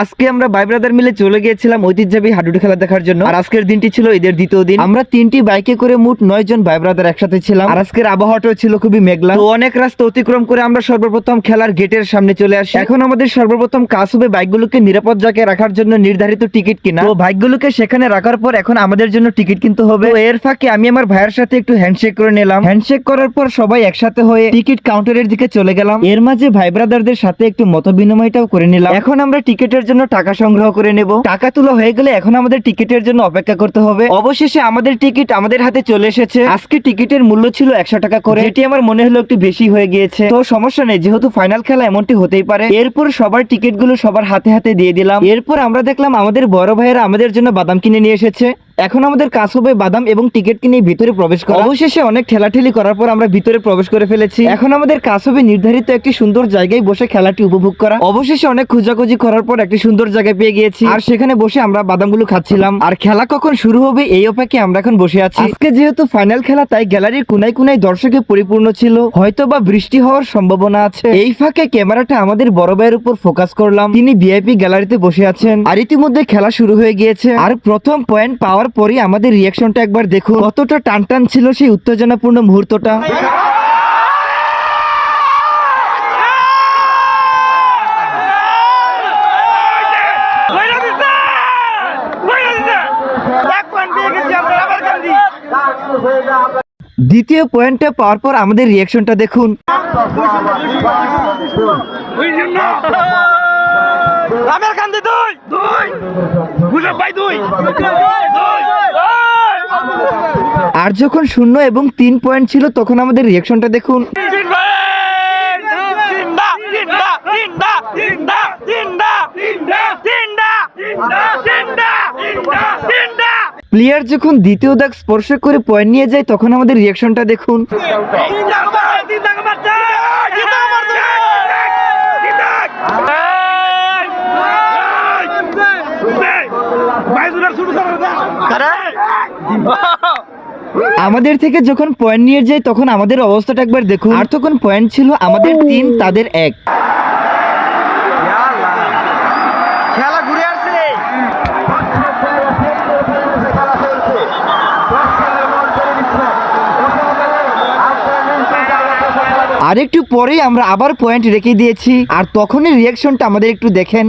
আজকে আমরা ভাই ব্রাদার মিলে চলে গিয়েছিলাম ঐতিহ্যবাহী হাডুডু খেলা দেখার জন্য। আর আজকের দিনটি ছিল ঈদের দ্বিতীয় দিন। আমরা 3টি বাইকে করে মোট 9 জন ভাই ব্রাদার একসাথে ছিলাম। আর আজকের আবহাওয়াটাও ছিল খুবই মেঘলা। তো অনেক রাস্তা অতিক্রম করে আমরা সর্বপ্রথম খেলার গেটের সামনে চলে আসি। এখন আমাদের সর্বপ্রথম কাজ হবে বাইকগুলোকে নিরাপদ জায়গায় রাখার জন্য নির্ধারিত টিকিট কিনা। তো বাইকগুলোকে সেখানে রাখার পর এখন আমাদের জন্য টিকিট কিনতে হবে। তো এর ফাঁকে আমি আমার ভাইয়ের সাথে একটু হ্যান্ডশেক করে নিলাম। হ্যান্ডশেক করার পর সবাই একসাথে হয়ে টিকিট কাউন্টারের দিকে চলে গেলাম। এর মাঝে ভাই ব্রাদারদের সাথে একটু মত বিনিময়টাও করে নিলাম। এখন আমরা টিকিটের জন্য টাকা সংগ্রহ করে নেব। টাকা তোলা হয়ে গেলে এখন আমাদের টিকিটের জন্য অপেক্ষা করতে হবে। অবশেষে আমাদের টিকিট আমাদের হাতে চলে এসেছে। আজকে টিকিটের মূল্য ছিল 100 টাকা করে, যেটি আমার মনে হলো একটু বেশি হয়ে গিয়েছে। তো সমস্যা নেই, যেহেতু ফাইনাল খেলা এমনটি হতেই পারে। এরপর সবার টিকিট গুলো সবার হাতে হাতে দিয়ে দিলাম। এরপর আমরা দেখলাম আমাদের বড় ভাইয়েরা আমাদের জন্য বাদাম কিনে নিয়ে এসেছে। এখন আমাদের কাজ হবে বাদাম এবং টিকিট কিনে ভিতরে প্রবেশ করা। অবশেষে অনেক ঠেলাঠেলি করার পর আমরা ভিতরে প্রবেশ করে ফেলেছি। এখন আমাদের কাজ হবে নির্ধারিত একটি সুন্দর জায়গায় বসে খেলাটি উপভোগ করা। অবশেষে অনেক খোঁজাখুঁজি করার পর একটি সুন্দর জায়গায় পেয়ে গিয়েছি। আর সেখানে বসে আমরা বাদামগুলো খাচ্ছিলাম। আর খেলা কখন শুরু হবে এই অপেক্ষায় আমরা এখন বসে আছি। আজকে যেহেতু ফাইনাল খেলা, তাই গ্যালারির কোনায় কোনায় দর্শকে পরিপূর্ণ ছিল। হয়তো বা বৃষ্টি হওয়ার সম্ভাবনা আছে। এই ফাঁকে ক্যামেরাটা আমাদের বড় ভাইয়ের উপর ফোকাস করলাম। তিনি ভিআইপি গ্যালারিতে বসে আছেন। আর ইতিমধ্যে খেলা শুরু হয়ে গিয়েছে। আর প্রথম পয়েন্ট পাওয়ার পরই আমাদের রিঅ্যাকশনটা একবার দেখুন, কতটা টানটান ছিল সেই উত্তেজনাপূর্ণ মুহূর্তটা। দ্বিতীয় পয়েন্টটা পাওয়ার পর আমাদের রিঅ্যাকশনটা দেখুন। আর যখন 0 এবং 3 পয়েন্ট ছিল তখন আমাদের রিঅ্যাকশনটা দেখুন। প্লেয়ার যখন দ্বিতীয় দাগ স্পর্শ করে পয়েন্ট নিয়ে যায় তখন আমাদের রিঅ্যাকশনটা দেখুন। আমাদের থেকে যখন পয়েন্ট নিয়ে যায় তখন আমাদের অবস্থাটা একবার দেখুন। আর তখন পয়েন্ট ছিল আমাদের 3, তাদের 1। খেলা ঘুরে আসছে। আর একটু পরেই আমরা আবার পয়েন্ট রেখে দিয়েছি। আর তখনই রিঅ্যাকশনটা আমাদের একটু দেখেন।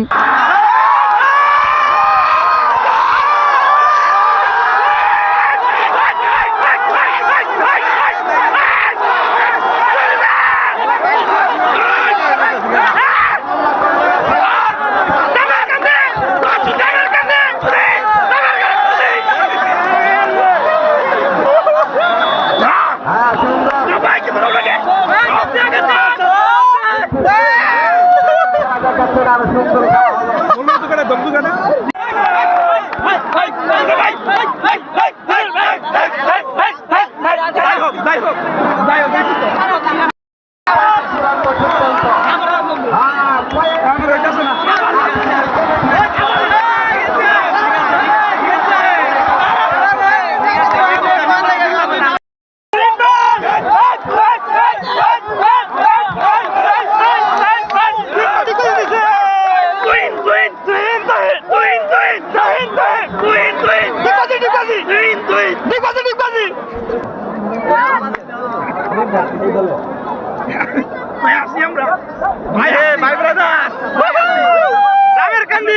ভাই ব্রাদার রামের কান্দি